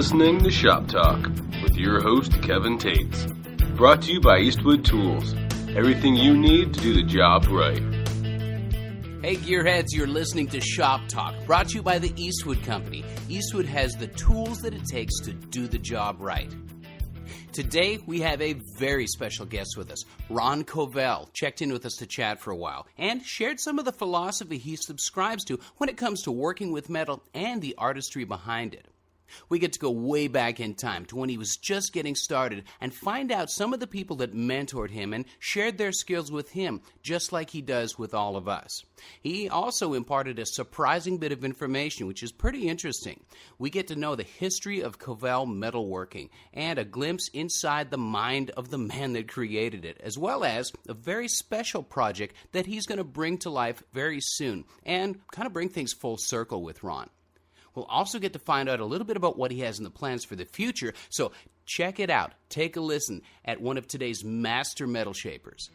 listening to Shop Talk with your host, Kevin Tates. Brought to you by Eastwood Tools. Everything you need to do the job right. Hey Gearheads, you're listening to Shop Talk, brought to you by the Eastwood Company. Eastwood has the tools that it takes to do the job right. Today, we have a very special guest with us. Ron Kovell checked in with us to chat for a while and shared some of the philosophy he subscribes to when it comes to working with metal and the artistry behind it. We get to go way back in time to when he was just getting started and find out some of the people that mentored him and shared their skills with him, just like he does with all of us. He also imparted a surprising bit of information, which is pretty interesting. We get to know the history of Covell Metalworking and a glimpse inside the mind of the man that created it, as well as a very special project that he's going to bring to life very soon and kind of bring things full circle with Ron. We'll also get to find out a little bit about what he has in the plans for the future, so check it out. Take a listen at one of today's master metal shapers.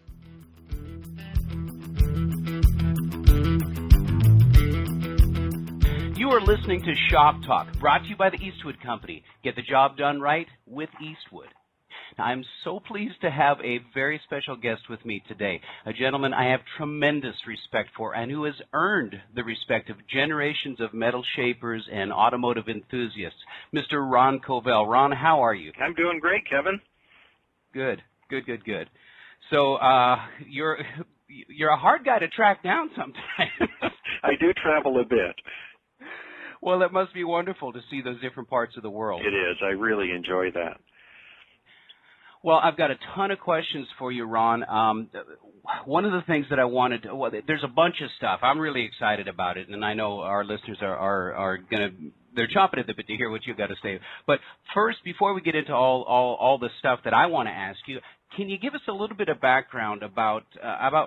You are listening to Shop Talk, brought to you by the Eastwood Company. Get the job done right with Eastwood. Now, I'm so pleased to have a very special guest with me today, a gentleman I have tremendous respect for and who has earned the respect of generations of metal shapers and automotive enthusiasts, Mr. Ron Kovell. Ron, how are you? I'm doing great, Kevin. Good. So you're a hard guy to track down sometimes. I do travel a bit. Well, it must be wonderful to see those different parts of the world. It is. I really enjoy that. Well, I've got a ton of questions for you, Ron. One of the things that I wanted to, well, there's a bunch of stuff. I'm really excited about it, and I know our listeners are going to, they're chomping at the bit to hear what you've got to say. But first, before we get into all the stuff that I want to ask you, can you give us a little bit of background about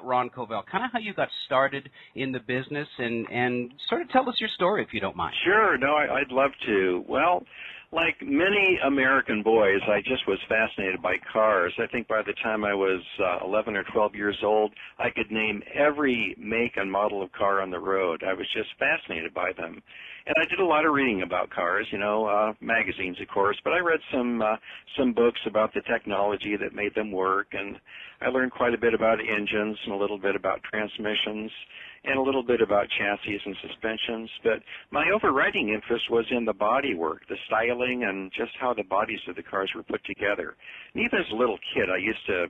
Ron Kovell, kind of how you got started in the business, and sort of tell us your story if you don't mind. Sure. No, I'd love to. Well, like many American boys, I just was fascinated by cars. I think by the time I was 11 or 12 years old, I could name every make and model of car on the road. I was just fascinated by them. And I did a lot of reading about cars, magazines, of course, but I read some books about the technology that made them work, and I learned quite a bit about engines and a little bit about transmissions and a little bit about chassis and suspensions. But my overriding interest was in the body work, the styling, and just how the bodies of the cars were put together. And even as a little kid, I used to,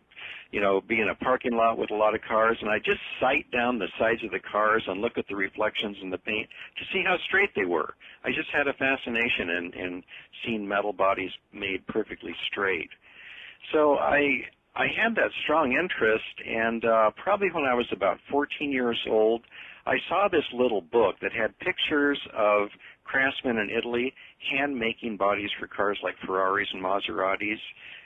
be in a parking lot with a lot of cars, and I just sight down the sides of the cars and look at the reflections in the paint to see how straight they were. I just had a fascination in seeing metal bodies made perfectly straight. So I had that strong interest, and probably when I was about 14 years old, I saw this little book that had pictures of craftsmen in Italy hand-making bodies for cars like Ferraris and Maseratis,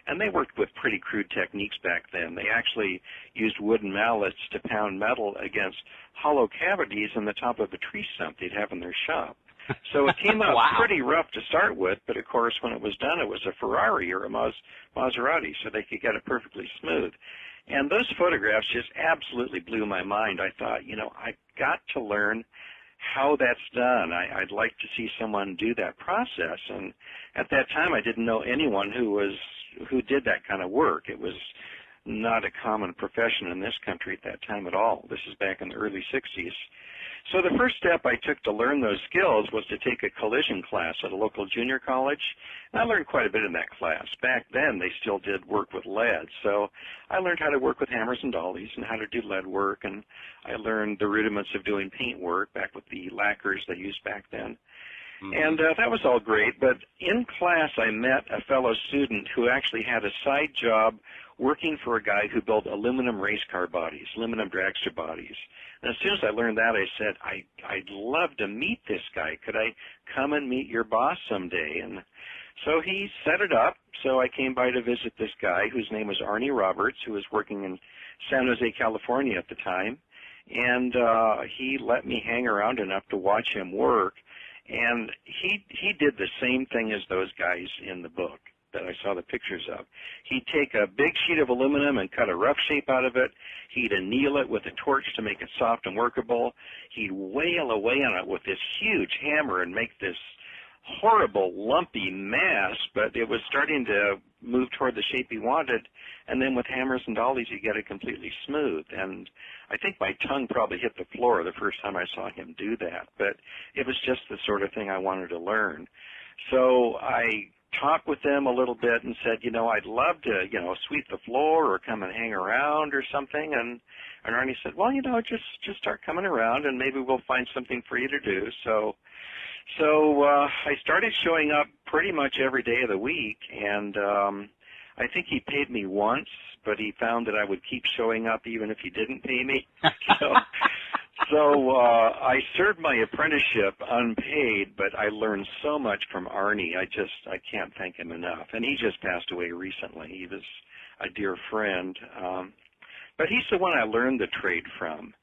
and they worked with pretty crude techniques back then. They actually used wooden mallets to pound metal against hollow cavities in the top of a tree stump they'd have in their shop. So it came out Wow. pretty rough to start with, but of course when it was done it was a Ferrari or a Maserati, so they could get it perfectly smooth. And those photographs just absolutely blew my mind. I thought, I've got to learn how that's done. I'd like to see someone do that process. And at that time I didn't know anyone who did that kind of work. It was not a common profession in this country at that time at all. This is back in the early 60s. So the first step I took to learn those skills was to take a collision class at a local junior college. And I learned quite a bit in that class. Back then, they still did work with lead. So I learned how to work with hammers and dollies and how to do lead work. And I learned the rudiments of doing paint work back with the lacquers they used back then. And that was all great, but in class I met a fellow student who actually had a side job working for a guy who built aluminum race car bodies, aluminum dragster bodies. And as soon as I learned that, I said, I'd love to meet this guy. Could I come and meet your boss someday? And so he set it up. So I came by to visit this guy whose name was Arnie Roberts, who was working in San Jose, California at the time. And he let me hang around enough to watch him work. And he did the same thing as those guys in the book that I saw the pictures of. He'd take a big sheet of aluminum and cut a rough shape out of it. He'd anneal it with a torch to make it soft and workable. He'd wail away on it with this huge hammer and make this horrible, lumpy mass, but it was starting to move toward the shape he wanted. And then with hammers and dollies, you get it completely smooth. And I think my tongue probably hit the floor the first time I saw him do that. But it was just the sort of thing I wanted to learn. So I talked with them a little bit and said, I'd love to, sweep the floor or come and hang around or something. And Arnie said, well, just start coming around and maybe we'll find something for you to do. So I started showing up pretty much every day of the week, and I think he paid me once, but he found that I would keep showing up even if he didn't pay me. So I served my apprenticeship unpaid, but I learned so much from Arnie. I can't thank him enough. And he just passed away recently. He was a dear friend. But he's the one I learned the trade from.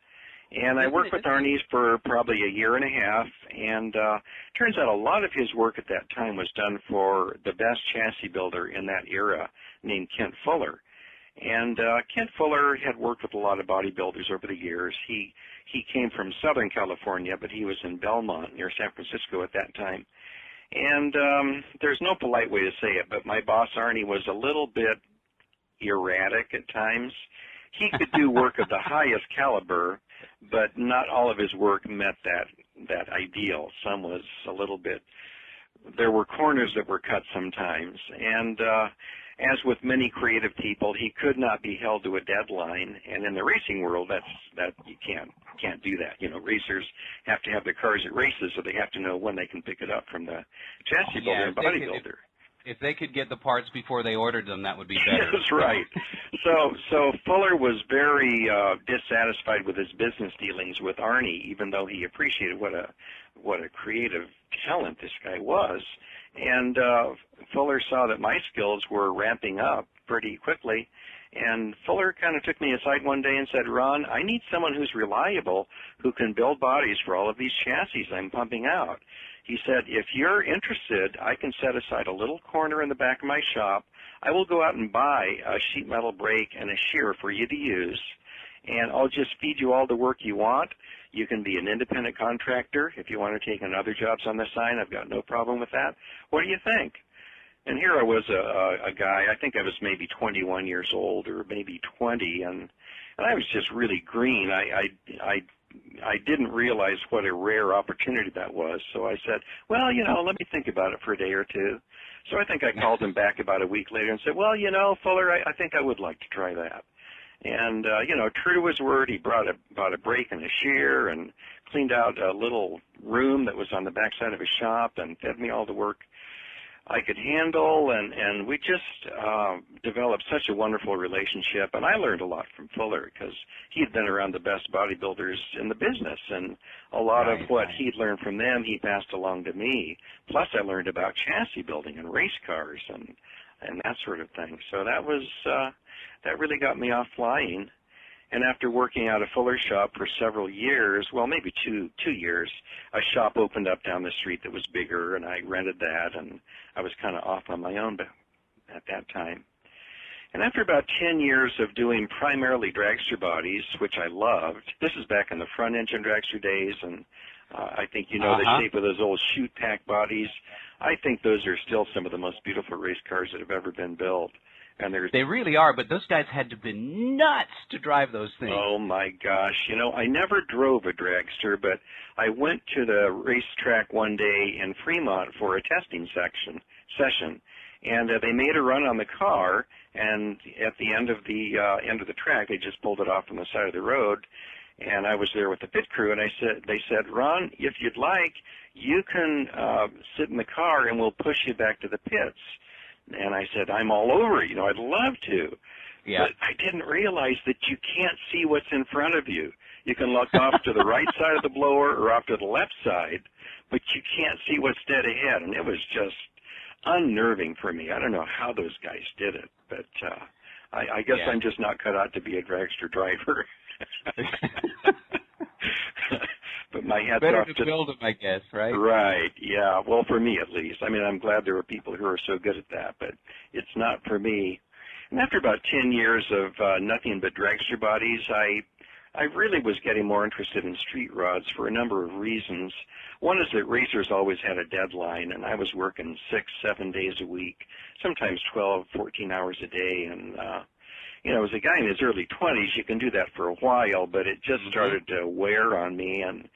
And I worked with Arnie's for probably a year and a half, and turns out a lot of his work at that time was done for the best chassis builder in that era named Kent Fuller. And Kent Fuller had worked with a lot of bodybuilders over the years. He came from Southern California, but he was in Belmont near San Francisco at that time. And there's no polite way to say it, but my boss Arnie was a little bit erratic at times. He could do work of the highest caliber, but not all of his work met that ideal. Some was a little bit, there were corners that were cut sometimes. And as with many creative people, he could not be held to a deadline. And in the racing world, that you can't do that. Racers have to have the cars at races, so they have to know when they can pick it up from the chassis builder and bodybuilder. If they could get the parts before they ordered them, that would be better. That's right. So Fuller was very dissatisfied with his business dealings with Arnie, even though he appreciated what a creative talent this guy was. And Fuller saw that my skills were ramping up pretty quickly, and Fuller kind of took me aside one day and said, Ron, I need someone who's reliable, who can build bodies for all of these chassis I'm pumping out. He said, if you're interested, I can set aside a little corner in the back of my shop. I will go out and buy a sheet metal brake and a shear for you to use, and I'll just feed you all the work you want. You can be an independent contractor. If you want to take on other jobs on the side, I've got no problem with that. What do you think? And here I was, a guy, I think I was maybe 21 years old or maybe 20, and I was just really green. I didn't realize what a rare opportunity that was. So I said, well, let me think about it for a day or two. So I think I called him back about a week later and said, well, Fuller, I think I would like to try that. And, true to his word, he brought a brake and a shear and cleaned out a little room that was on the backside of his shop and fed me all the work I could handle, and we just developed such a wonderful relationship. And I learned a lot from Fuller because he had been around the best bodybuilders in the business, and a lot of what he'd learned from them he passed along to me. Plus I learned about chassis building and race cars and that sort of thing. So that really got me off flying. And after working out a Fuller shop for several years, well, maybe two years, a shop opened up down the street that was bigger, and I rented that, and I was kind of off on my own at that time. And after about 10 years of doing primarily dragster bodies, which I loved, this is back in the front engine dragster days, and I think the shape of those old chute pack bodies. I think those are still some of the most beautiful race cars that have ever been built. And they really are, but those guys had to be nuts to drive those things. Oh, my gosh. I never drove a dragster, but I went to the racetrack one day in Fremont for a testing session, and they made a run on the car, and at the end of the track, they just pulled it off on the side of the road, and I was there with the pit crew, and they said, Ron, if you'd like, you can sit in the car, and we'll push you back to the pits. And I said, I'm all over it. I'd love to. Yeah. But I didn't realize that you can't see what's in front of you. You can look off to the right side of the blower or off to the left side, but you can't see what's dead ahead. And it was just unnerving for me. I don't know how those guys did it, but I guess I'm just not cut out to be a dragster driver. But my hat's better off to build them, I guess, right? Right, yeah. Well, for me at least. I mean, I'm glad there are people who are so good at that, but it's not for me. And after about 10 years of nothing but dragster bodies, I really was getting more interested in street rods for a number of reasons. One is that racers always had a deadline, and I was working 6, 7 days a week, sometimes 12, 14 hours a day. And, as a guy in his early 20s, you can do that for a while, but it just started to wear on me. And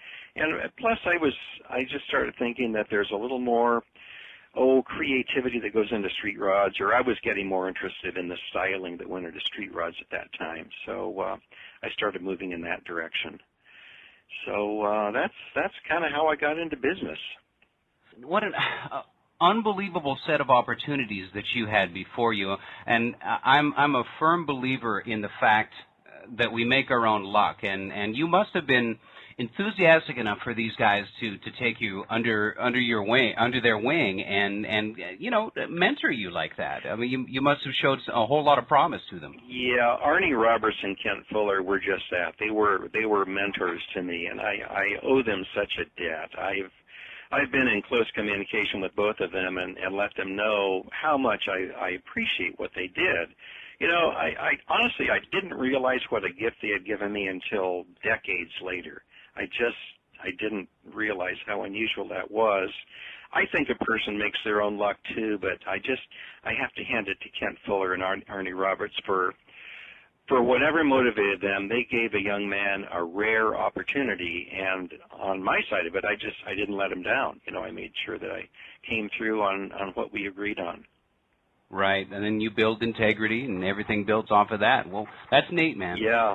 plus, I just started thinking that there's a little more creativity that goes into street rods, or I was getting more interested in the styling that went into street rods at that time. So I started moving in that direction. So that's kind of how I got into business. What an unbelievable set of opportunities that you had before you, and I'm a firm believer in the fact that we make our own luck, and you must have been enthusiastic enough for these guys to take you under their wing and mentor you like that. I mean, you must have showed a whole lot of promise to them. Yeah, Arnie Roberts and Kent Fuller were just that. They were mentors to me, and I owe them such a debt. I've been in close communication with both of them and let them know how much I appreciate what they did. I honestly, I didn't realize what a gift they had given me until decades later. I didn't realize how unusual that was. I think a person makes their own luck too, but I have to hand it to Kent Fuller and Arnie Roberts for whatever motivated them. They gave a young man a rare opportunity, and on my side of it, I didn't let him down. I made sure that I came through on what we agreed on. Right, and then you build integrity, and everything builds off of that. Well, that's neat, man. Yeah.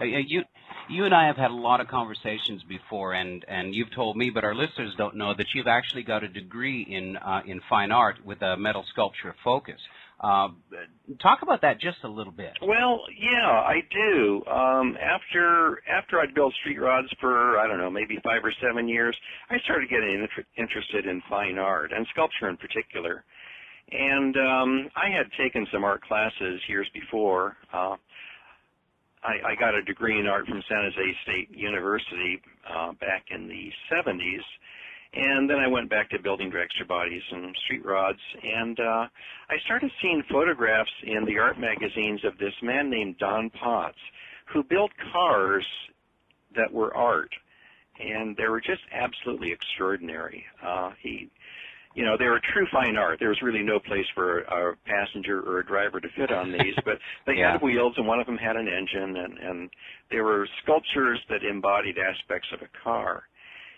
You and I have had a lot of conversations before, and you've told me, but our listeners don't know that you've actually got a degree in fine art with a metal sculpture focus. Talk about that just a little bit. Well, yeah, I do. After I'd built street rods for, I don't know, maybe 5 or 7 years, I started getting interested in fine art, and sculpture in particular. And I had taken some art classes years before. I got a degree in art from San Jose State University back in the 70s, and then I went back to building dragster bodies and street rods, and I started seeing photographs in the art magazines of this man named Don Potts, who built cars that were art, and they were just absolutely extraordinary. They were true fine art. There was really no place for a passenger or a driver to fit on these, but they had wheels, and one of them had an engine, and they were sculptures that embodied aspects of a car.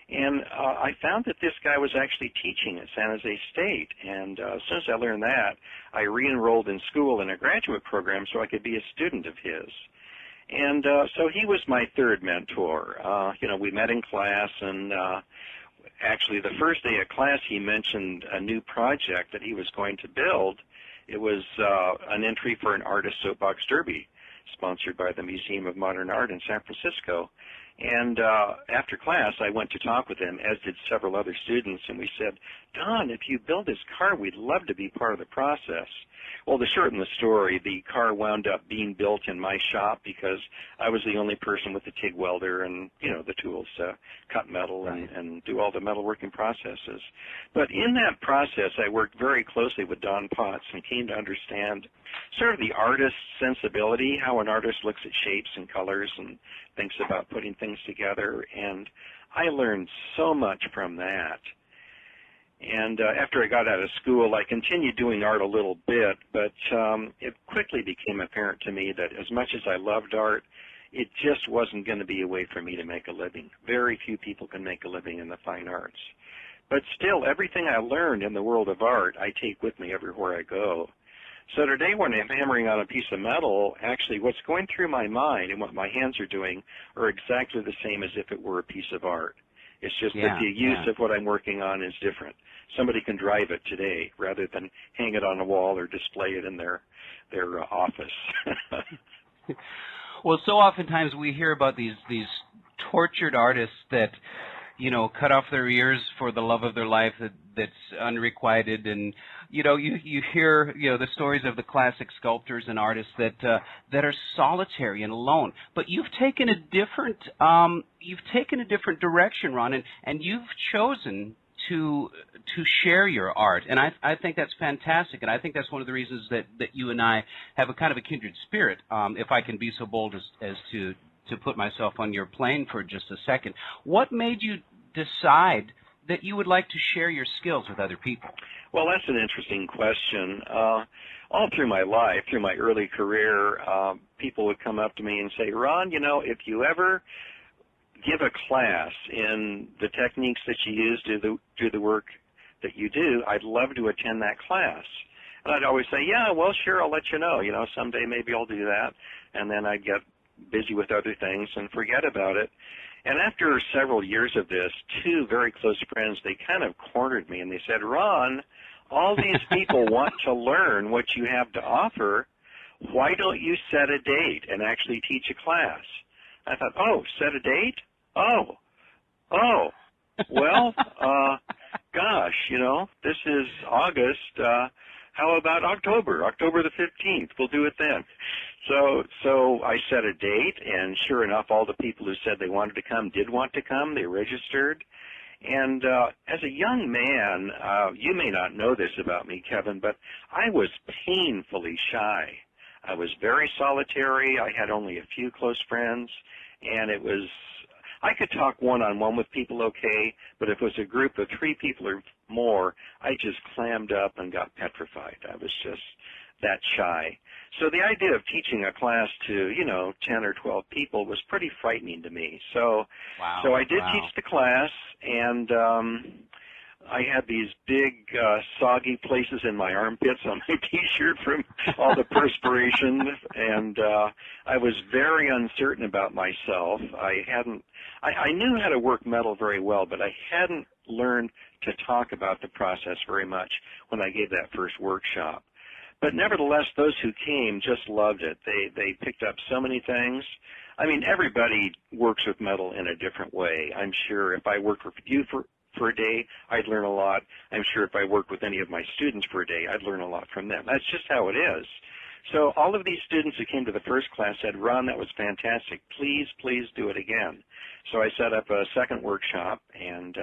And I found that this guy was actually teaching at San Jose State, and as soon as I learned that, I re-enrolled in school in a graduate program so I could be a student of his. And so he was my third mentor. We met in class, and actually, the first day of class, he mentioned a new project that he was going to build. It was an entry for an artist soapbox derby, sponsored by the Museum of Modern Art in San Francisco. And after class, I went to talk with him, as did several other students, and we said, Don, if you build this car, we'd love to be part of the process. Well, to shorten the story, the car wound up being built in my shop because I was the only person with the TIG welder and, the tools to cut metal and do all the metalworking processes. But in that process, I worked very closely with Don Potts and came to understand sort of the artist's sensibility, how an artist looks at shapes and colors and thinks about putting things together. And I learned so much from that. And after I got out of school, I continued doing art a little bit, but it quickly became apparent to me that as much as I loved art, it just wasn't going to be a way for me to make a living. Very few people can make a living in the fine arts. But still, everything I learned in the world of art, I take with me everywhere I go. So today when I'm hammering on a piece of metal, actually what's going through my mind and what my hands are doing are exactly the same as if it were a piece of art. It's just that the use of what I'm working on is different. Somebody can drive it today rather than hang it on a wall or display it in their office. Well, so oftentimes we hear about these tortured artists that, cut off their ears for the love of their life that's unrequited, and you hear the stories of the classic sculptors and artists that are solitary and alone. But you've taken a different direction, Ron, and you've chosen to share your art, and I think that's fantastic, and I think that's one of the reasons that you and I have a kind of a kindred spirit, if I can be so bold as to to put myself on your plane for just a second. What made you decide that you would like to share your skills with other people? Well, that's an interesting question. All through my life, through my early career, people would come up to me and say, Ron, you know, if you ever give a class in the techniques that you use to do the work that you do, I'd love to attend that class. And I'd always say, yeah, well, sure, I'll let you know. You know, someday maybe I'll do that. And then I'd get busy with other things and forget about it. And after several years of this, two very close friends, they kind of cornered me and they said, Ron, all these people want to learn what you have to offer. Why don't you set a date and actually teach a class? I thought, oh, set a date? Oh, well, gosh, you know, this is August. How about October the 15th? We'll do it then. So I set a date, and sure enough, all the people who said they wanted to come did want to come. They registered. And as a young man, you may not know this about me, Kevin, but I was painfully shy. I was very solitary. I had only a few close friends, and I could talk one-on-one with people okay, but if it was a group of 3 people or more, I just clammed up and got petrified. I was just that shy. So the idea of teaching a class to, 10 or 12 people was pretty frightening to me. So I did teach the class, and I had these big soggy places in my armpits on my T-shirt from all the perspiration, and I was very uncertain about myself. I knew how to work metal very well, but I hadn't learned to talk about the process very much when I gave that first workshop. But nevertheless, those who came just loved it. They picked up so many things. I mean, everybody works with metal in a different way. I'm sure if I worked with you for a day, I'd learn a lot. I'm sure if I worked with any of my students for a day, I'd learn a lot from them. That's just how it is. So all of these students who came to the first class said, Ron, that was fantastic. Please do it again. So I set up a second workshop, and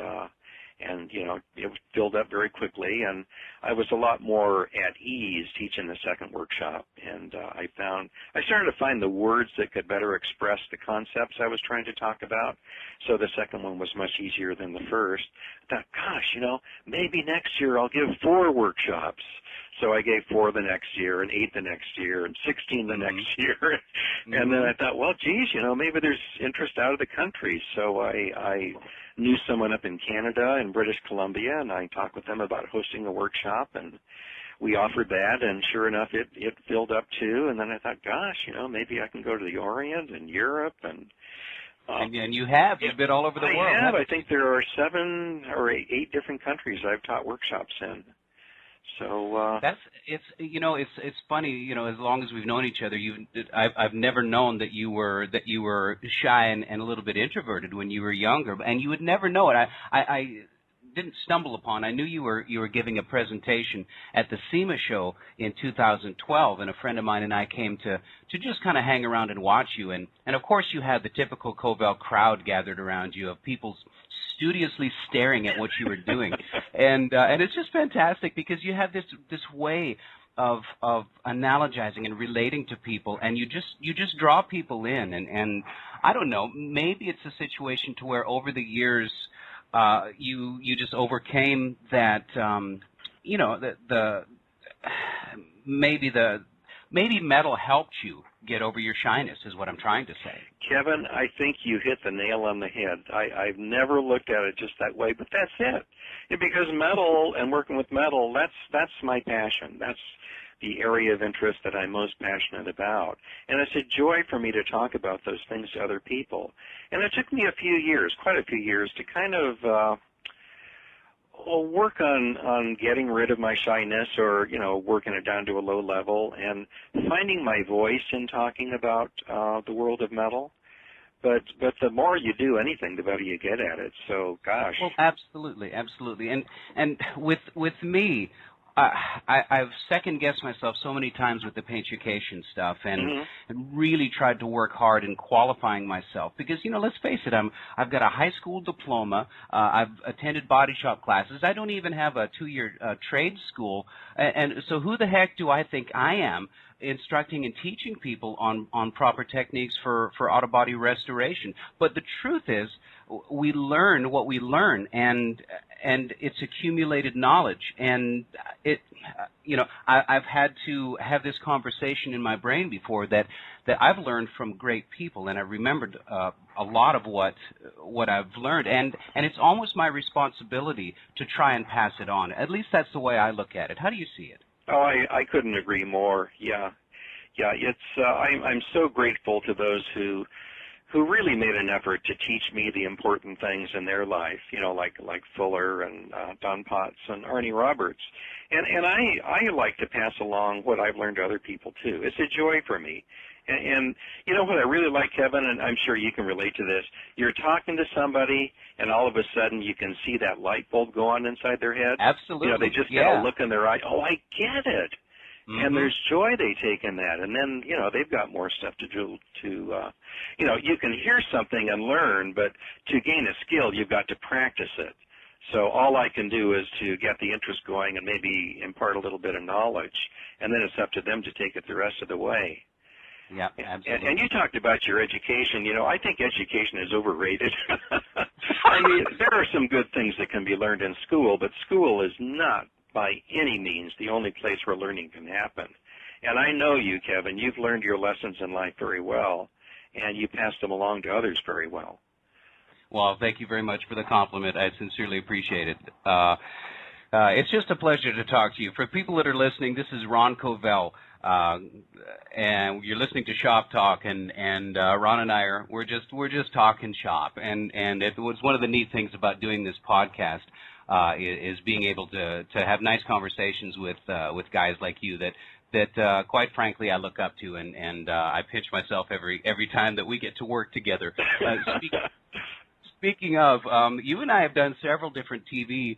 it filled up very quickly, and I was a lot more at ease teaching the second workshop, and I started to find the words that could better express the concepts I was trying to talk about, so the second one was much easier than the first. I thought, gosh, maybe next year I'll give 4 workshops. So I gave 4 the next year, and 8 the next year, and 16 the next year. And then I thought, well, geez, maybe there's interest out of the country. So I knew someone up in Canada and British Columbia, and I talked with them about hosting a workshop, and we offered that, and sure enough, it filled up too. And then I thought, gosh, maybe I can go to the Orient and Europe, and you've been all over the world. I have. I think there are 7 or 8 different countries I've taught workshops in. So it's funny, as long as we've known each other, I've never known that you were shy and a little bit introverted when you were younger, and you would never know it. I didn't stumble upon. I knew you were giving a presentation at the SEMA show in 2012, and a friend of mine and I came to just kind of hang around and watch you, and of course you had the typical Covell crowd gathered around you of people studiously staring at what you were doing, and it's just fantastic because you have this way of analogizing and relating to people, and you just draw people in, and I don't know, maybe it's a situation to where over the years you just overcame that, maybe metal helped you get over your shyness is what I'm trying to say. Kevin, I think you hit the nail on the head. I've never looked at it just that way, but that's it. Because metal and working with metal, that's my passion. That's the area of interest that I'm most passionate about. And it's a joy for me to talk about those things to other people. And it took me quite a few years, to kind of work on getting rid of my shyness, or, working it down to a low level and finding my voice in talking about the world of metal. But the more you do anything, the better you get at it. So, gosh. Well, absolutely. And with me, I've second-guessed myself so many times with the paintucation stuff and really tried to work hard in qualifying myself because, let's face it, I've got a high school diploma. I've attended body shop classes. I don't even have a 2-year trade school. And so who the heck do I think I am instructing and teaching people on proper techniques for auto body restoration? But the truth is, we learn what we learn, and it's accumulated knowledge. And I've had to have this conversation in my brain before that I've learned from great people, and I remembered a lot of what I've learned, and it's almost my responsibility to try and pass it on. At least that's the way I look at it. How do you see it? Oh, I couldn't agree more. Yeah. It's I'm so grateful to those who really made an effort to teach me the important things in their life. Like Fuller and Don Potts and Arnie Roberts, and I like to pass along what I've learned to other people too. It's a joy for me. And you know what I really like, Kevin, and I'm sure you can relate to this. You're talking to somebody, and all of a sudden you can see that light bulb go on inside their head. Absolutely. They just get a look in their eye. Oh, I get it. And there's joy they take in that. And then, they've got more stuff to do you can hear something and learn, but to gain a skill, you've got to practice it. So all I can do is to get the interest going and maybe impart a little bit of knowledge, and then it's up to them to take it the rest of the way. Yeah, absolutely. And you talked about your education. I think education is overrated. I mean, there are some good things that can be learned in school, but school is not by any means the only place where learning can happen. And I know you, Kevin, you've learned your lessons in life very well, and you passed them along to others very well. Well, thank you very much for the compliment. I sincerely appreciate it. It's just a pleasure to talk to you. For people that are listening, this is Ron Kovell, and you're listening to Shop Talk, and Ron and I we're just talking shop, and it was one of the neat things about doing this podcast. Is being able to have nice conversations with guys like you that quite frankly I look up to, and I pinch myself every time that we get to work together. Speaking of, you and I have done several different TV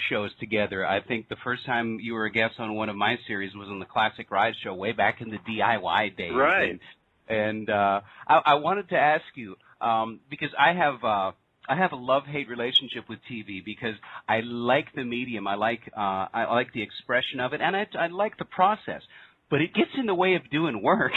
shows together. I think the first time you were a guest on one of my series was on the Classic Ride Show way back in the DIY days. Right. And I wanted to ask you because I have a love-hate relationship with TV because I like the medium, I like the expression of it, and I like the process. But it gets in the way of doing work.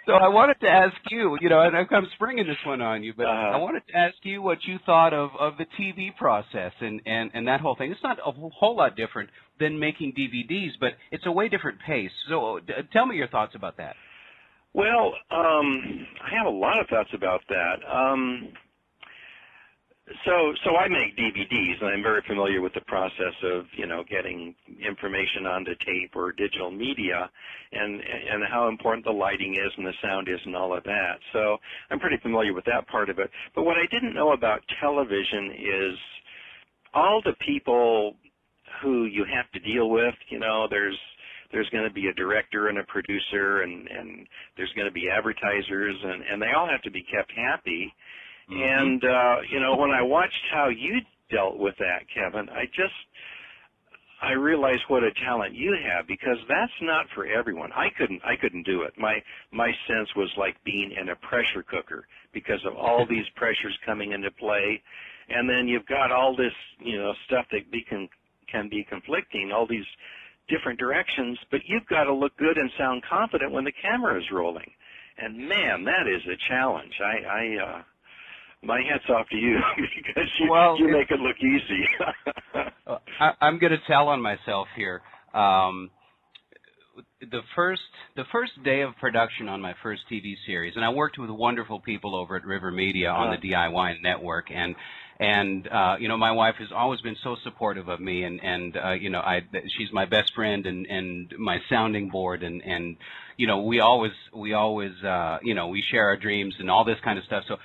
So I wanted to ask you, and I'm springing this one on you, but I wanted to ask you what you thought of the TV process and that whole thing. It's not a whole lot different than making DVDs, but it's a way different pace. So tell me your thoughts about that. Well, I have a lot of thoughts about that. So I make DVDs, and I'm very familiar with the process of, getting information onto tape or digital media and how important the lighting is and the sound is and all of that. So I'm pretty familiar with that part of it. But what I didn't know about television is all the people who you have to deal with. There's going to be a director and a producer, and there's going to be advertisers, and they all have to be kept happy. And, when I watched how you dealt with that, Kevin, I realized what a talent you have, because that's not for everyone. I couldn't do it. My sense was like being in a pressure cooker because of all these pressures coming into play. And then you've got all this, stuff that can be conflicting, all these different directions, but you've got to look good and sound confident when the camera is rolling. And man, that is a challenge. My hat's off to you because you make it look easy. I'm going to tell on myself here. The first day of production on my first TV series, and I worked with wonderful people over at River Media on the DIY network, and my wife has always been so supportive of me, and she's my best friend and my sounding board, and we always we share our dreams and all this kind of stuff. So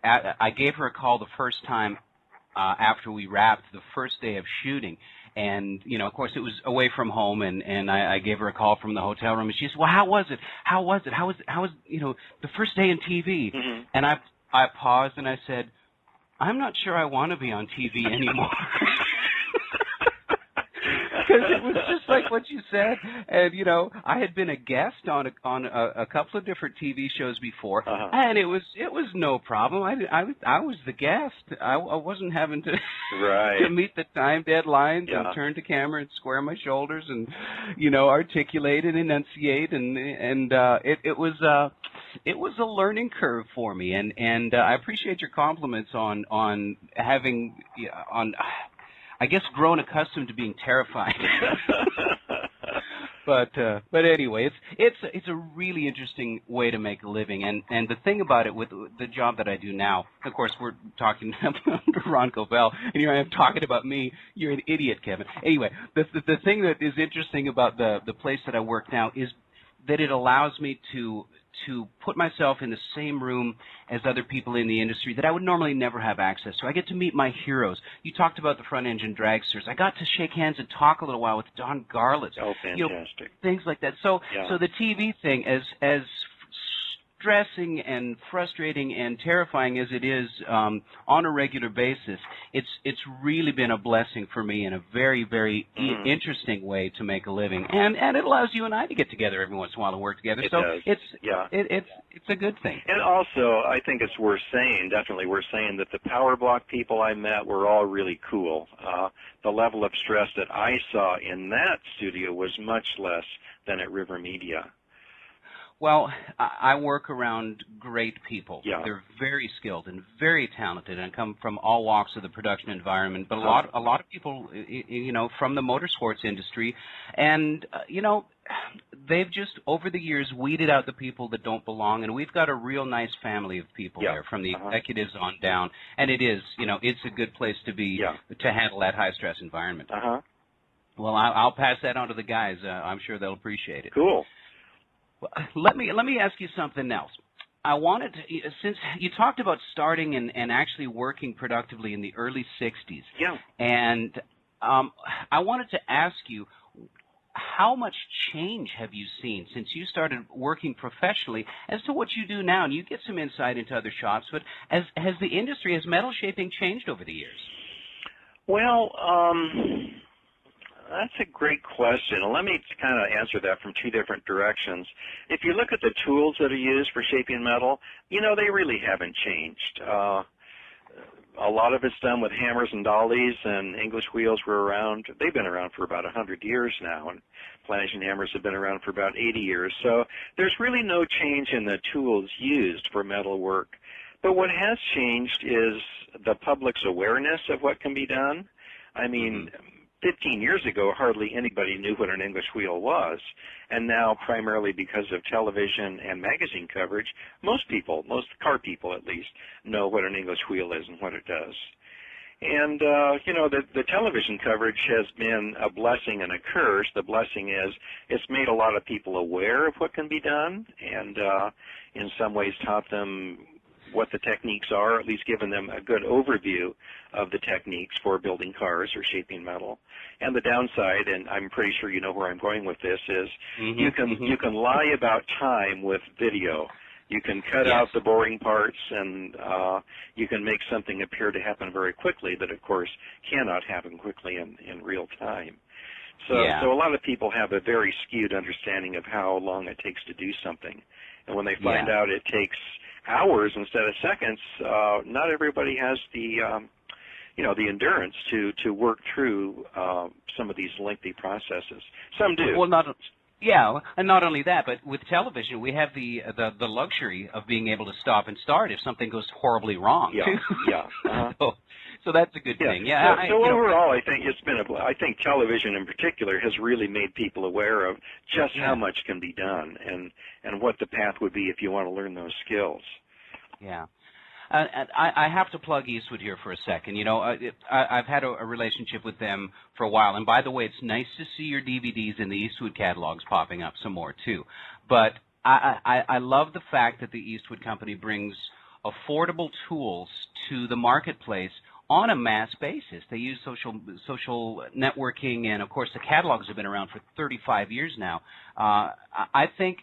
I gave her a call the first time after we wrapped the first day of shooting. And, of course, it was away from home, and I gave her a call from the hotel room, and she said, well, how was it? How was the first day in TV? Mm-hmm. And I paused, and I said, I'm not sure I want to be on TV anymore. because it was just like what you said. And, you know, I had been a guest on a couple of different TV shows before, and it was no problem. I was the guest. I wasn't having to to meet the time deadlines and turn to camera and square my shoulders and, you know, articulate and enunciate, and it was a learning curve for me, and I appreciate your compliments on having I guess grown accustomed to being terrified. But anyway, it's a really interesting way to make a living, and the thing about it with the job that I do now, of course, we're talking to Ron Kovell, and here I am talking about me. You're an idiot, Kevin. Anyway, the thing that is interesting about the place that I work now is that it allows me to put myself in the same room as other people in the industry that I would normally never have access to. I get to meet my heroes. You talked about the front engine dragsters. I got to shake hands and talk a little while with Don Garlitz. Oh, fantastic. You know, things like that. So the TV thing, as stressing and frustrating and terrifying as it is on a regular basis, it's really been a blessing for me in a very, very interesting way to make a living, and it allows you and I to get together every once in a while to work together. It so does. It's a good thing. And also, I think it's worth saying, definitely worth saying, that the power block people I met were all really cool. The level of stress that I saw in that studio was much less than at River Media. Well, I work around great people. Yeah. They're very skilled and very talented and come from all walks of the production environment, but a lot of people, you know, from the motorsports industry, and, you know, they've just, over the years, weeded out the people that don't belong, and we've got a real nice family of people there, from the executives on down, and it is, you know, it's a good place to be, to handle that high-stress environment. Well, I'll pass that on to the guys. I'm sure they'll appreciate it. Cool. Well, let me ask you something else. I wanted to, since you talked about starting and actually working productively in the early 60s. Yeah. And I wanted to ask you, how much change have you seen since you started working professionally as to what you do now? And you get some insight into other shops, but has the industry, has metal shaping changed over the years? Well, that's a great question. Let me kind of answer that from two different directions. If you look at the tools that are used for shaping metal, you know, they really haven't changed. A lot of it's done with hammers and dollies, and English wheels were around. They've been around for about 100 years now, and planishing hammers have been around for about 80 years. So there's really no change in the tools used for metal work. But what has changed is the public's awareness of what can be done. I mean, 15 years ago, hardly anybody knew what an English wheel was, and now, primarily because of television and magazine coverage, most people, most car people at least, know what an English wheel is and what it does. And, you know, the television coverage has been a blessing and a curse. The blessing is it's made a lot of people aware of what can be done, and in some ways taught them what the techniques are, or at least given them a good overview of the techniques for building cars or shaping metal. And the downside, and I'm pretty sure you know where I'm going with this, is you can lie about time with video. You can cut out the boring parts, and you can make something appear to happen very quickly that, of course, cannot happen quickly in real time. So a lot of people have a very skewed understanding of how long it takes to do something. And when they find out it takes hours instead of seconds, not everybody has the the endurance to work through some of these lengthy processes. Some do. Well, and not only that, but with television, we have the luxury of being able to stop and start if something goes horribly wrong. So that's a good thing. So overall, I think I think television in particular has really made people aware of just how much can be done and what the path would be if you want to learn those skills. Yeah. I have to plug Eastwood here for a second. You know, I've had a relationship with them for a while. And by the way, it's nice to see your DVDs in the Eastwood catalogs popping up some more, too. But I love the fact that the Eastwood company brings affordable tools to the marketplace on a mass basis. They use social networking, and, of course, the catalogs have been around for 35 years now. I think,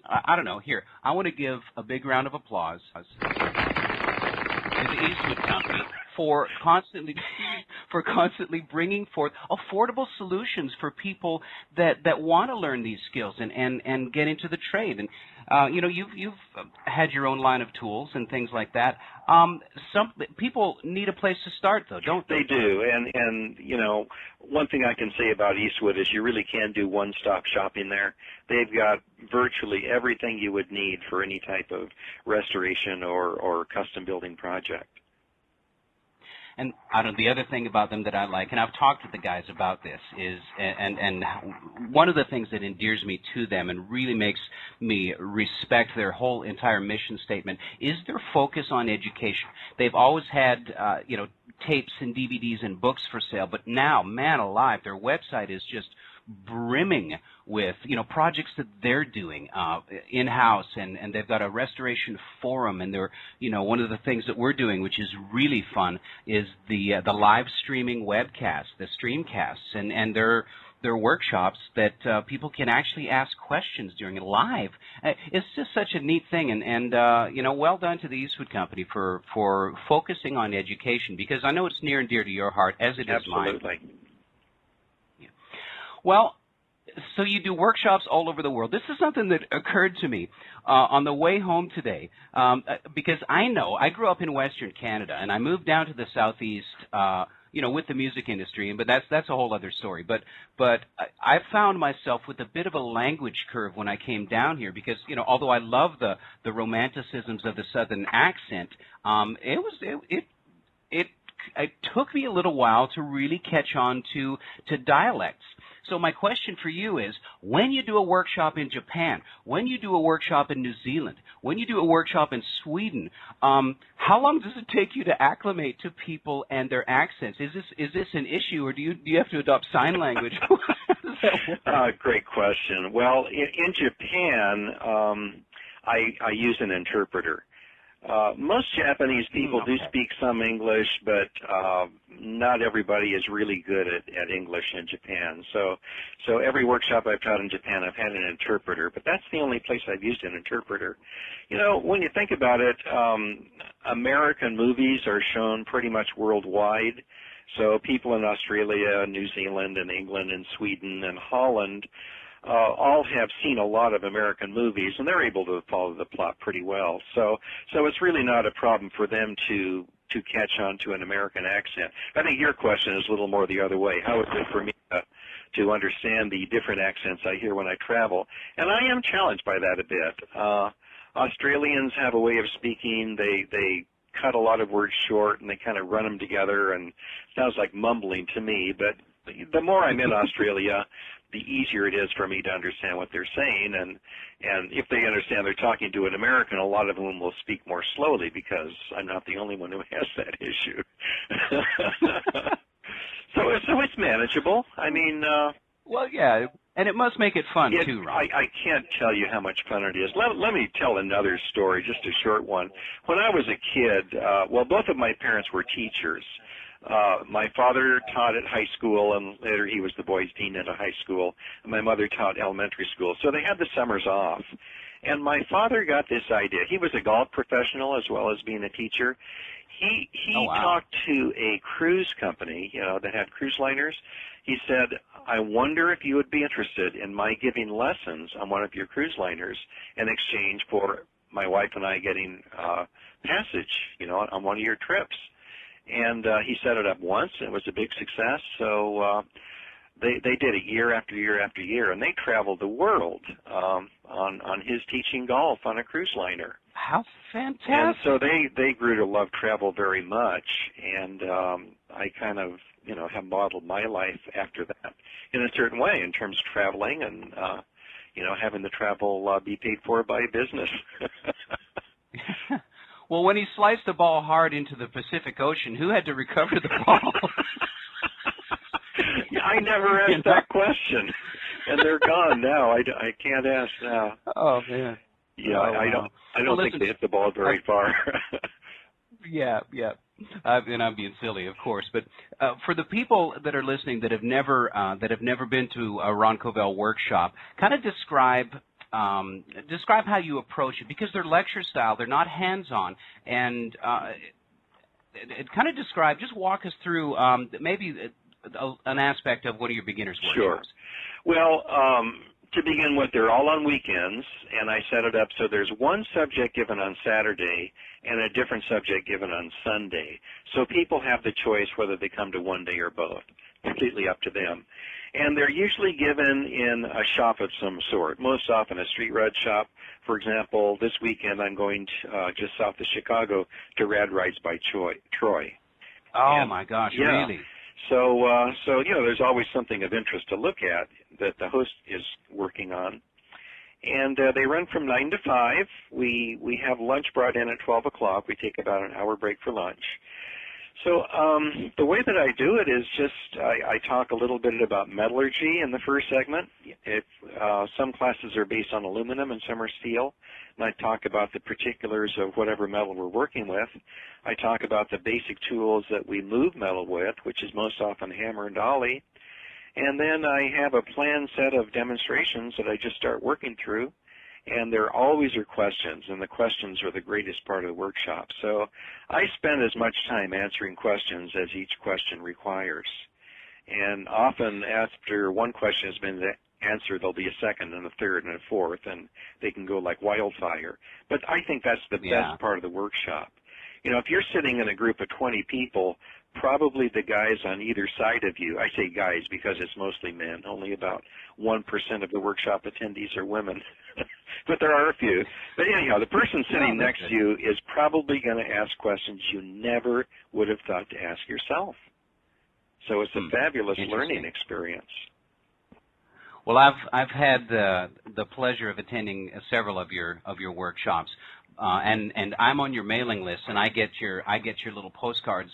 I don't know, here, I want to give a big round of applause to the Eastwood company for constantly bringing forth affordable solutions for people that want to learn these skills and get into the trade. And you've had your own line of tools and things like that. Some people need a place to start, though, don't they? They do, and one thing I can say about Eastwood is you really can do one-stop shopping there. They've got virtually everything you would need for any type of restoration or custom building project. And the other thing about them that I like, and I've talked with the guys about this, is, and one of the things that endears me to them and really makes me respect their whole entire mission statement is their focus on education. They've always had, tapes and DVDs and books for sale, but now, man alive, their website is just brimming with projects that they're doing in-house, and they've got a restoration forum, and they're one of the things that we're doing, which is really fun, is the live streaming webcast, the streamcasts, and they're workshops that people can actually ask questions during live. It's just such a neat thing, and well done to the Eastwood Company for focusing on education, because I know it's near and dear to your heart, as it is mine. Absolutely. Yeah. Well, so you do workshops all over the world. This is something that occurred to me on the way home today, because I grew up in Western Canada, and I moved down to the Southeast, with the music industry, but that's a whole other story. But I found myself with a bit of a language curve when I came down here, because although I love the romanticisms of the Southern accent, it took me a little while to really catch on to dialects. So my question for you is, when you do a workshop in Japan, when you do a workshop in New Zealand, when you do a workshop in Sweden, how long does it take you to acclimate to people and their accents? Is this an issue, or do you have to adopt sign language? Great question. Well, in Japan, I use an interpreter. Most Japanese people do speak some English, but not everybody is really good at English in Japan. So every workshop I've taught in Japan, I've had an interpreter, but that's the only place I've used an interpreter. When you think about it, American movies are shown pretty much worldwide. So people in Australia, New Zealand, and England, and Sweden, and Holland all have seen a lot of American movies, and they're able to follow the plot pretty well. So it's really not a problem for them to catch on to an American accent. I think your question is a little more the other way. How is it for me to understand the different accents I hear when I travel? And I am challenged by that a bit. Australians have a way of speaking. They cut a lot of words short, and they kind of run them together, and it sounds like mumbling to me. But the more I'm in Australia, the easier it is for me to understand what they're saying, and if they understand they're talking to an American, a lot of them will speak more slowly, because I'm not the only one who has that issue. So it's manageable. I mean, well, yeah, and it must make it fun too, Ron. I can't tell you how much fun it is. Let me tell another story, just a short one. When I was a kid, both of my parents were teachers. My father taught at high school, and later he was the boys' dean at a high school. And my mother taught elementary school, so they had the summers off. And my father got this idea. He was a golf professional as well as being a teacher. He talked to a cruise company, that had cruise liners. He said, "I wonder if you would be interested in my giving lessons on one of your cruise liners in exchange for my wife and I getting passage, on one of your trips." And he set it up once, and it was a big success. So they did it year after year after year, and they traveled the world on his teaching golf on a cruise liner. How fantastic! And so they grew to love travel very much, and I kind of have modeled my life after that in a certain way in terms of traveling and having the travel be paid for by business. Well, when he sliced the ball hard into the Pacific Ocean, who had to recover the ball? I never asked that question, and they're gone now. I can't ask now. Oh man. Yeah, I don't think they hit the ball very far. Yeah. And I'm being silly, of course. But for the people that are listening that have never been to a Ron Kovell workshop, kind of describe how you approach it, because they're lecture style, they're not hands-on, and kind of describe, just walk us through maybe an aspect of one of your beginners' workshops. Sure. Well, to begin with, they're all on weekends, and I set it up so there's one subject given on Saturday and a different subject given on Sunday. So people have the choice whether they come to one day or both. Completely up to them. And they're usually given in a shop of some sort, most often a street rod shop. For example, this weekend I'm going to, just south of Chicago to Rad Rides by Troy. Oh, my gosh, yeah. Really? So, there's always something of interest to look at that the host is working on. And they run from 9 to 5. We have lunch brought in at 12 o'clock. We take about an hour break for lunch. So the way that I do it is just I talk a little bit about metallurgy in the first segment. Some classes are based on aluminum and some are steel. And I talk about the particulars of whatever metal we're working with. I talk about the basic tools that we move metal with, which is most often hammer and dolly. And then I have a planned set of demonstrations that I just start working through. And there always are questions, and the questions are the greatest part of the workshop. So I spend as much time answering questions as each question requires. And often after one question has been answered, there'll be a second and a third and a fourth, and they can go like wildfire. But I think that's the best part of the workshop. You know, if you're sitting in a group of 20 people, probably the guys on either side of you, I say guys because it's mostly men, only about 1% of the workshop attendees are women, but there are a few. But anyhow, the person sitting next to you is probably going to ask questions you never would have thought to ask yourself. So it's a fabulous learning experience. Well, I've had the pleasure of attending several of your workshops. And I'm on your mailing list, and I get your little postcards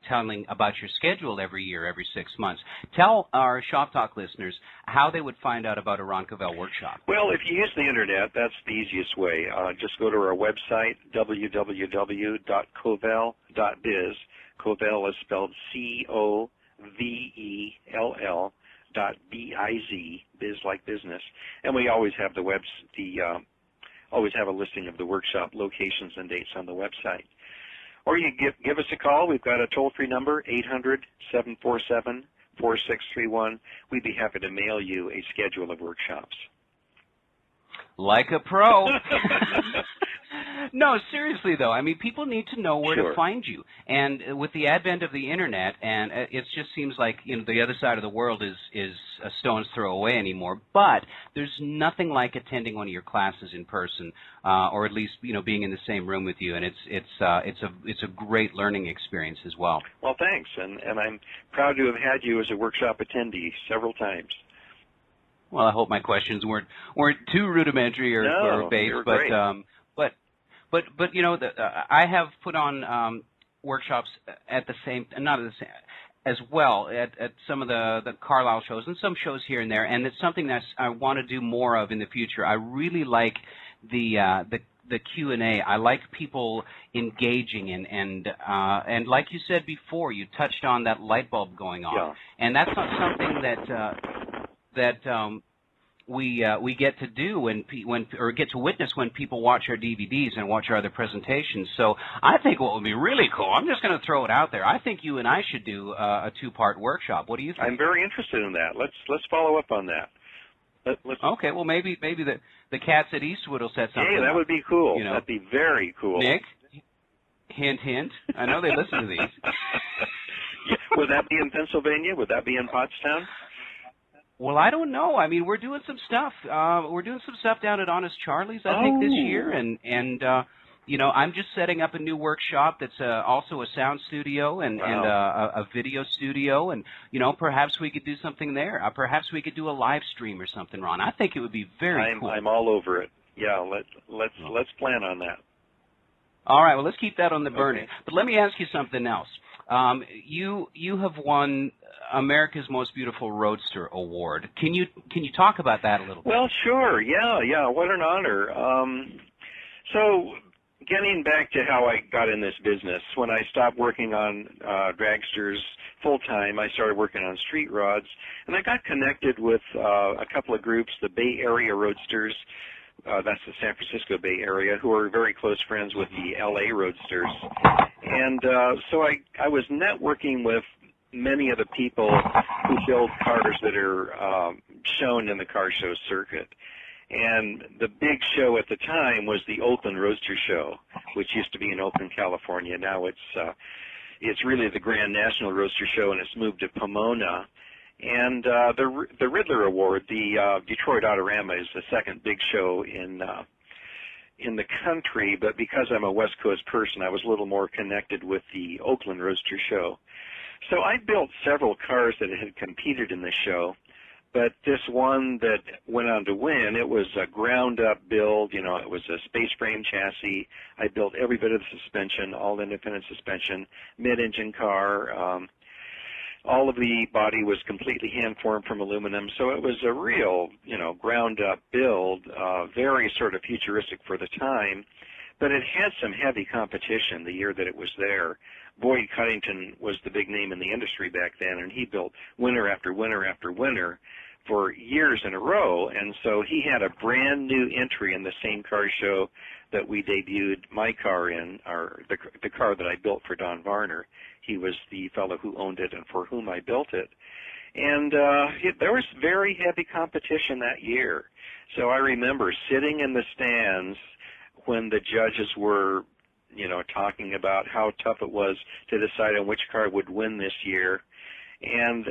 telling about your schedule every year, every 6 months. Tell our Shop Talk listeners how they would find out about a Ron Kovell workshop. Well, if you use the Internet, that's the easiest way. Just go to our website, www.covell.biz. Covell is spelled COVELL.biz, biz like business. And we always have always have a listing of the workshop locations and dates on the website. Or you give us a call. We've got a toll-free number, 800-747-4631. We'd be happy to mail you a schedule of workshops. Like a pro. No, seriously, though. I mean, people need to know where to find you. And with the advent of the Internet, and it just seems like, you know, the other side of the world is a stone's throw away anymore. But there's nothing like attending one of your classes in person, or at least, you know, being in the same room with you. And it's a great learning experience as well. Well, thanks. And I'm proud to have had you as a workshop attendee several times. Well, I hope my questions weren't too rudimentary or base, but you know, I have put on workshops at the same, not at the same, as well at some of the Carlisle shows and some shows here and there, and it's something that I want to do more of in the future. I really like the Q&A. I like people engaging and like you said before, you touched on that light bulb going on, and that's not something that we get to do or get to witness when people watch our DVDs and watch our other presentations. So I think what would be really cool, I'm just going to throw it out there, I think you and I should do a 2-part workshop. What do you think? I'm very interested in that. Let's follow up on that. Okay, well maybe the cats at Eastwood will set something Hey, that up. would be cool. You know? That'd be very cool. Nick, hint, hint. I know they listen to these. Would that be in Pennsylvania? Would that be in Pottstown? Well, I don't know. I mean, we're doing some stuff. We're doing some stuff down at Honest Charlie's, I think, this year, and you know, I'm just setting up a new workshop that's also a sound studio and a video studio, and you know, perhaps we could do something there. Perhaps we could do a live stream or something, Ron. I think it would be very cool. I'm all over it. Yeah, let's plan on that. All right. Well, let's keep that on the burner. Okay. But let me ask you something else. You have won America's Most Beautiful Roadster Award. Can you talk about that a little bit? Well, sure. Yeah. What an honor. So getting back to how I got in this business, when I stopped working on dragsters full-time, I started working on street rods, and I got connected with a couple of groups, the Bay Area Roadsters, that's the San Francisco Bay Area, who are very close friends with the LA Roadsters. And so I was networking with many of the people who build cars that are shown in the car show circuit. And the big show at the time was the Oakland Roadster Show, which used to be in Oakland, California. Now it's really the Grand National Roadster Show, and it's moved to Pomona. And the Riddler Award, the Detroit Autorama, is the second big show in the country. But because I'm a West Coast person, I was a little more connected with the Oakland Roadster Show. So I built several cars that had competed in the show. But this one that went on to win, it was a ground-up build. You know, it was a space frame chassis. I built every bit of the suspension, all independent suspension, mid-engine car. All of the body was completely hand-formed from aluminum. So it was a real, you know, ground-up build, very sort of futuristic for the time. But it had some heavy competition the year that it was there. Boyd Cuddington was the big name in the industry back then, and he built winner after winner after winner for years in a row. And so he had a brand new entry in the same car show that we debuted my car in, or the car that I built for Don Varner. He was the fellow who owned it and for whom I built it. And there was very heavy competition that year. So I remember sitting in the stands when the judges were, you know, talking about how tough it was to decide on which car would win this year. And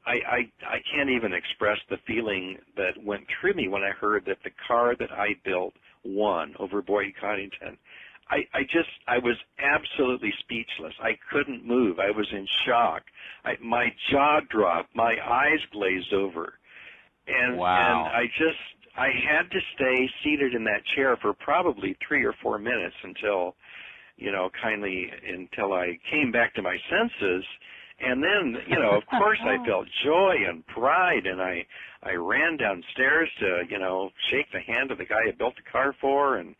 I can't even express the feeling that went through me when I heard that the car that I built won over Boyd Coddington. I was absolutely speechless. I couldn't move. I was in shock. My jaw dropped. My eyes glazed over. And, wow. And I had to stay seated in that chair for probably 3 or 4 minutes until I came back to my senses. And then, you know, of course I felt joy and pride, and I ran downstairs to, you know, shake the hand of the guy I built the car for, and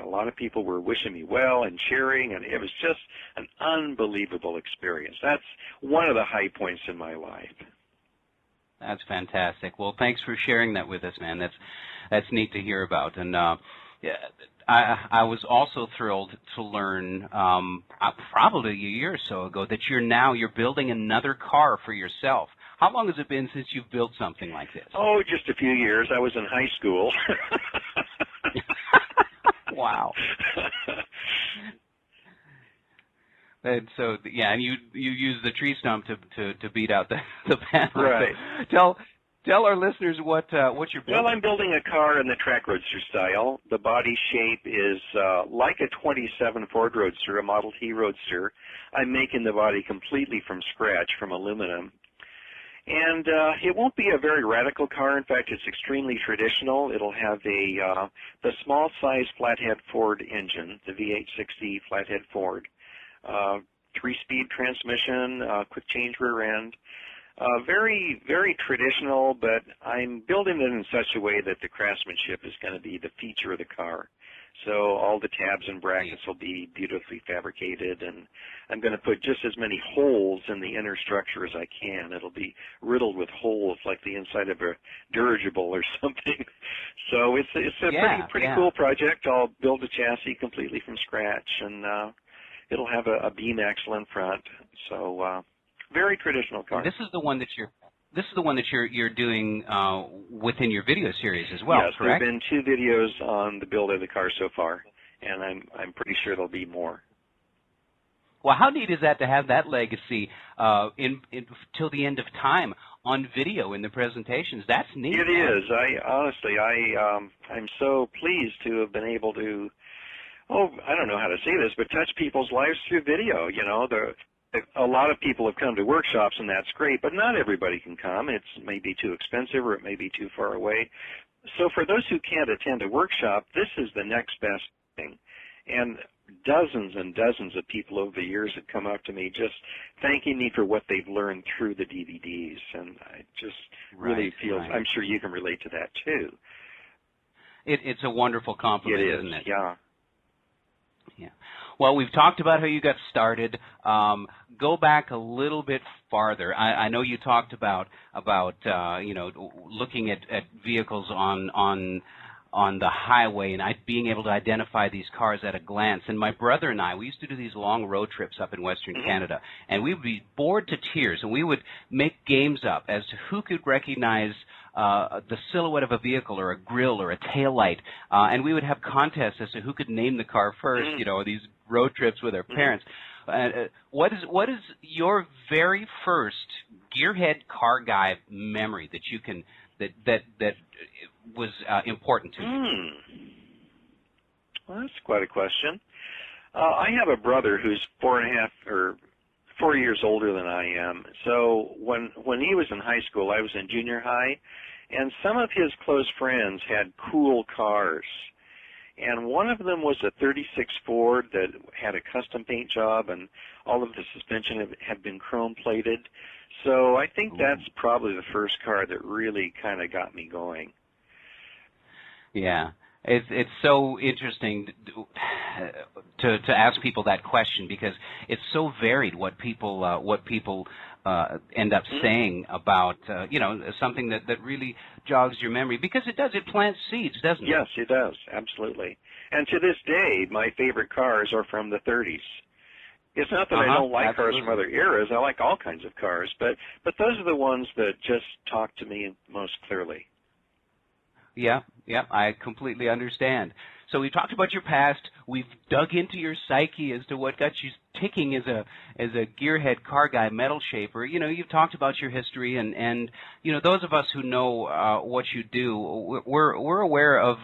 a lot of people were wishing me well and cheering, and it was just an unbelievable experience. That's one of the high points in my life. That's fantastic. Well, thanks for sharing that with us, man. That's neat to hear about. And I was also thrilled to learn probably a year or so ago that you're building another car for yourself. How long has it been since you've built something like this? Oh, just a few years. I was in high school. Wow. And so, yeah, and you use the tree stump to beat out the panel. Right. So tell our listeners what you're building. Well, I'm building a car in the track roadster style. The body shape is like a 27 Ford Roadster, a Model T Roadster. I'm making the body completely from scratch from aluminum. And it won't be a very radical car. In fact, it's extremely traditional. It'll have the small size flathead Ford engine, the V860 flathead Ford. 3-speed transmission, quick change rear end. Very, very traditional, but I'm building it in such a way that the craftsmanship is going to be the feature of the car. So all the tabs and brackets will be beautifully fabricated, and I'm going to put just as many holes in the inner structure as I can. It'll be riddled with holes like the inside of a dirigible or something. So it's a pretty cool project. I'll build a chassis completely from scratch, and it'll have a beam axle in front. So very traditional car. This is the one that you're doing within your video series as well, yes, correct? There have been 2 videos on the build of the car so far, and I'm pretty sure there'll be more. Well, how neat is that to have that legacy till the end of time on video in the presentations? That's neat. It is. I'm so pleased to have been able to, I don't know how to say this, but touch people's lives through video. You know, a lot of people have come to workshops, and that's great, but not everybody can come. It may be too expensive, or it may be too far away. So for those who can't attend a workshop, this is the next best thing. And dozens and dozens of people over the years have come up to me just thanking me for what they've learned through the DVDs. And I just really feel, I'm sure you can relate to that too. It's a wonderful compliment, isn't it? Yeah. Yeah. Well, we've talked about how you got started. Go back a little bit farther. I know you talked about looking at vehicles on on the highway and being able to identify these cars at a glance. And my brother and I, we used to do these long road trips up in Western Canada, and we would be bored to tears, and we would make games up as to who could recognize the silhouette of a vehicle or a grill or a taillight, and we would have contests as to who could name the car first, you know, these road trips with our parents. What is your very first gearhead car guy memory that you can that was important to you? Well, that's quite a question. I have a brother who's 4 years older than I am. So when he was in high school, I was in junior high, and some of his close friends had cool cars. And one of them was a 36 Ford that had a custom paint job, and all of the suspension had been chrome plated. So I think that's probably the first car that really kind of got me going. Yeah. It's so interesting to ask people that question, because it's so varied what people end up saying about something that really jogs your memory, because it plants seeds, doesn't it? Yes, it does, absolutely. And to this day, my favorite cars are from the 30s. It's not that I don't like cars from other eras. I like all kinds of cars, but those are the ones that just talk to me most clearly. Yeah, I completely understand. So we've talked about your past. We've dug into your psyche as to what got you ticking as a gearhead car guy, metal shaper. You know, you've talked about your history, and you know, those of us who know what you do, we're aware of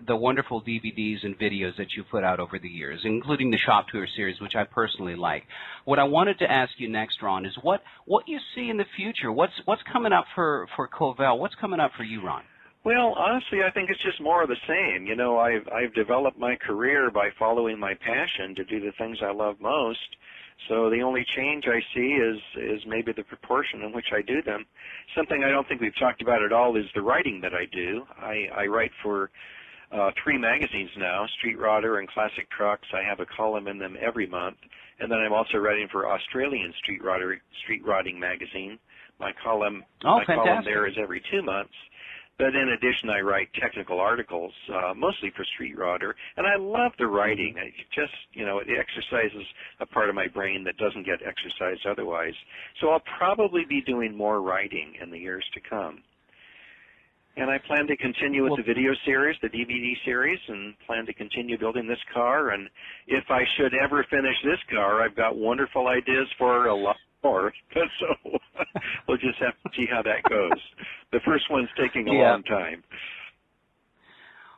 the wonderful DVDs and videos that you put out over the years, including the Shop Tour series, which I personally like. What I wanted to ask you next, Ron, is what you see in the future. What's coming up for Covell? What's coming up for you, Ron? Well, honestly, I think it's just more of the same. You know, I've developed my career by following my passion to do the things I love most. So the only change I see is maybe the proportion in which I do them. Something I don't think we've talked about at all is the writing that I do. I write for 3 magazines now, Street Rodder and Classic Trucks. I have a column in them every month. And then I'm also writing for Australian Street Rodding magazine. My column there is every 2 months. But in addition, I write technical articles, mostly for Street Rodder, and I love the writing. It just, you know, it exercises a part of my brain that doesn't get exercised otherwise. So I'll probably be doing more writing in the years to come. And I plan to continue with the video series, the DVD series, and plan to continue building this car. And if I should ever finish this car, I've got wonderful ideas for a lot more. So we'll just have to see how that goes. The first one's taking a long time.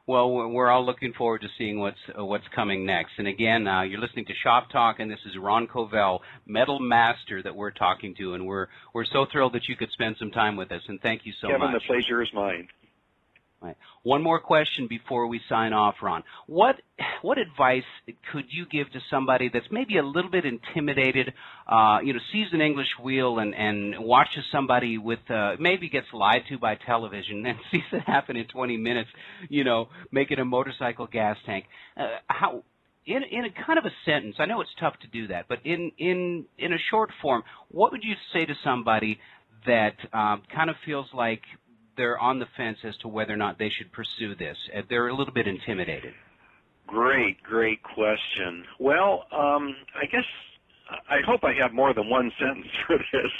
Well, we're all looking forward to seeing what's coming next. And again, you're listening to Shop Talk, and this is Ron Kovell, Metal Master, that we're talking to, and we're so thrilled that you could spend some time with us. And thank you so much. Kevin, the pleasure is mine. Right. One more question before we sign off, Ron. What advice could you give to somebody that's maybe a little bit intimidated, sees an English wheel and watches somebody with maybe gets lied to by television and sees it happen in 20 minutes, making a motorcycle gas tank? How in a kind of a sentence, I know it's tough to do that, but in a short form, what would you say to somebody that kind of feels like they're on the fence as to whether or not they should pursue this? They're a little bit intimidated. Great question. Well, I guess I hope I have more than one sentence for this.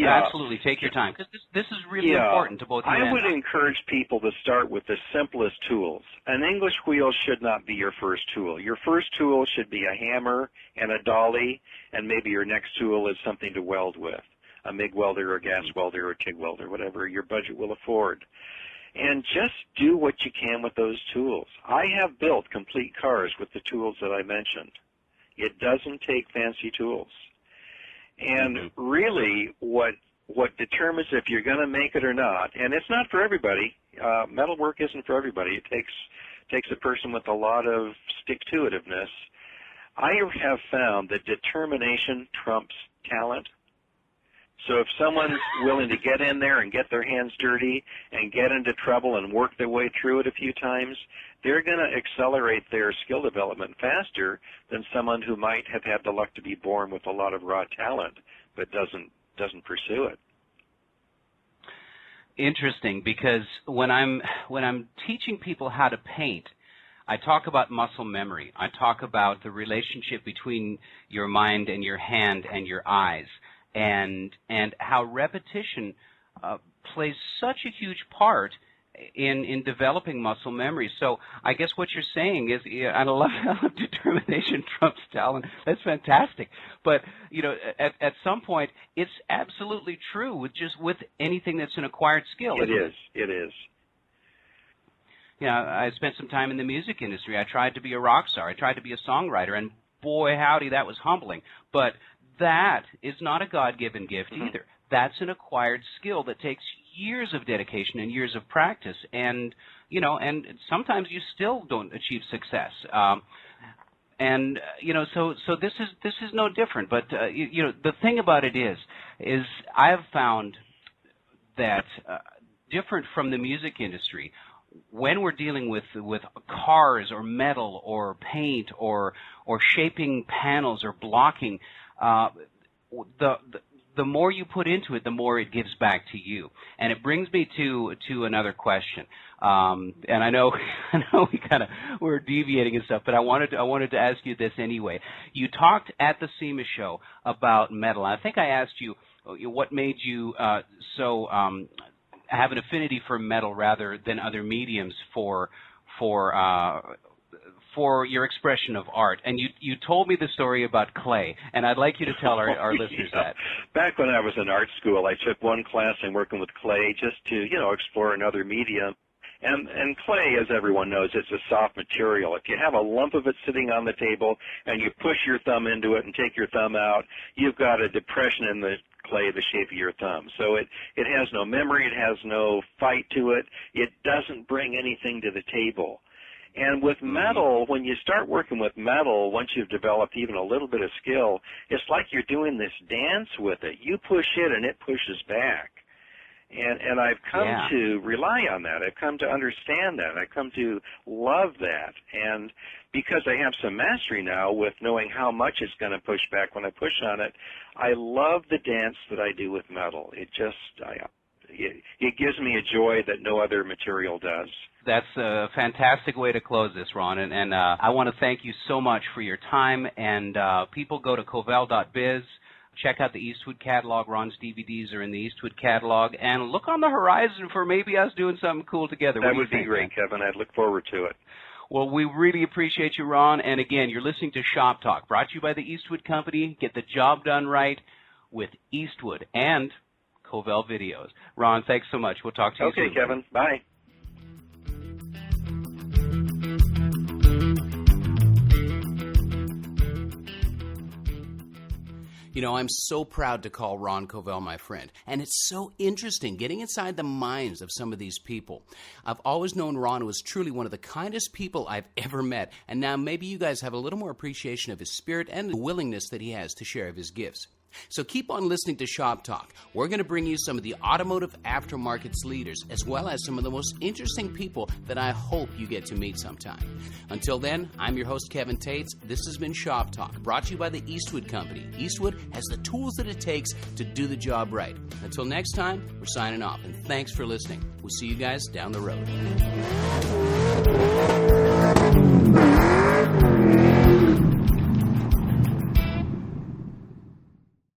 Absolutely, take your time, because this is really important to both you and I. I would encourage people to start with the simplest tools. An English wheel should not be your first tool. Your first tool should be a hammer and a dolly, and maybe your next tool is something to weld with. A MIG welder or a gas welder or a TIG welder, whatever your budget will afford. And just do what you can with those tools. I have built complete cars with the tools that I mentioned. It doesn't take fancy tools. And really what determines if you're going to make it or not, and it's not for everybody, metalwork isn't for everybody. It takes a person with a lot of stick-to-itiveness. I have found that determination trumps talent. So if someone's willing to get in there and get their hands dirty and get into trouble and work their way through it a few times, they're going to accelerate their skill development faster than someone who might have had the luck to be born with a lot of raw talent but doesn't pursue it. interesting because when I'm teaching people how to paint, I talk about muscle memory. I talk about the relationship between your mind and your hand and your eyes, and how repetition plays such a huge part in developing muscle memory. So I guess what you're saying is, I love determination trumps talent. That's fantastic. But at some point, it's absolutely true with anything that's an acquired skill. It is. I spent some time in the music industry. I tried to be a rock star. I tried to be a songwriter, and boy, howdy, that was humbling. But that is not a God-given gift either. That's an acquired skill that takes years of dedication and years of practice, and sometimes you still don't achieve success. So this is no different. But the thing about it is I have found that different from the music industry, when we're dealing with cars or metal or paint or shaping panels or blocking, the more you put into it, the more it gives back to you. And it brings me to another question. And I know we're deviating and stuff, but I wanted to ask you this anyway. You talked at the SEMA show about metal. I think I asked you what made you have an affinity for metal rather than other mediums for your expression of art. And you told me the story about clay, and I'd like you to tell our listeners that. Back when I was in art school, I took one class on working with clay just to, explore another medium. And clay, as everyone knows, it's a soft material. If you have a lump of it sitting on the table and you push your thumb into it and take your thumb out, you've got a depression in the clay the shape of your thumb. So it has no memory, it has no fight to it, it doesn't bring anything to the table. And with metal, when you start working with metal, once you've developed even a little bit of skill, it's like you're doing this dance with it. You push it and it pushes back. And I've come to rely on that. I've come to understand that. I've come to love that. And because I have some mastery now with knowing how much it's going to push back when I push on it, I love the dance that I do with metal. It gives me a joy that no other material does. That's a fantastic way to close this, Ron. And I want to thank you so much for your time. And people go to covell.biz. Check out the Eastwood catalog. Ron's DVDs are in the Eastwood catalog. And look on the horizon for maybe us doing something cool together. That would be great, Kevin. I'd look forward to it. Well, we really appreciate you, Ron. And again, you're listening to Shop Talk, brought to you by the Eastwood Company. Get the job done right with Eastwood and Covell Videos. Ron, thanks so much. We'll talk to you soon. Okay, Kevin. Bye. I'm so proud to call Ron Kovell my friend, and it's so interesting getting inside the minds of some of these people. I've always known Ron was truly one of the kindest people I've ever met, and now maybe you guys have a little more appreciation of his spirit and the willingness that he has to share of his gifts. So keep on listening to Shop Talk. We're going to bring you some of the automotive aftermarket's leaders, as well as some of the most interesting people that I hope you get to meet sometime. Until then, I'm your host, Kevin Tates. This has been Shop Talk, brought to you by the Eastwood Company. Eastwood has the tools that it takes to do the job right. Until next time, we're signing off, and thanks for listening. We'll see you guys down the road.